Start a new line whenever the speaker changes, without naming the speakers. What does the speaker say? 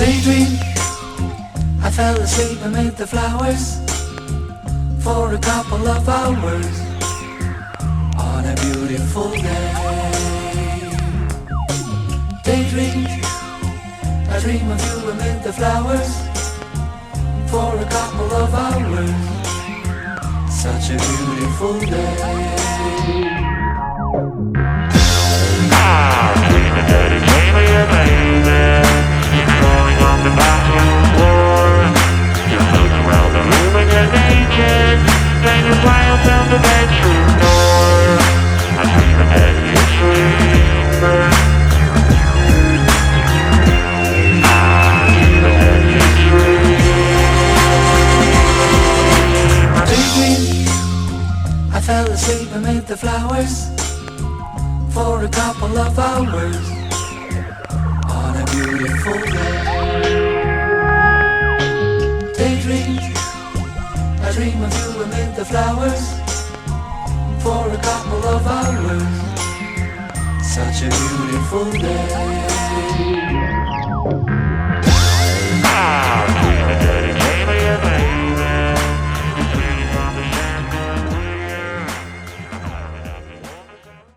Daydream, I fell asleep amid the flowers for a couple of hours on a beautiful day. Daydream, I dream of you amid the flowers for a couple of hours. Such a beautiful day.
Dreaming that it gave me a baby, going on the bathroom floor. You're moving around the room and you're naked, then you glance out the bedroom door. I'm dreaming that you sleep.
I fell asleep amid the flowers for a couple of hours on a beautiful day. Daydream, I dream of you amid the flowers for a couple of hours. Such a beautiful day.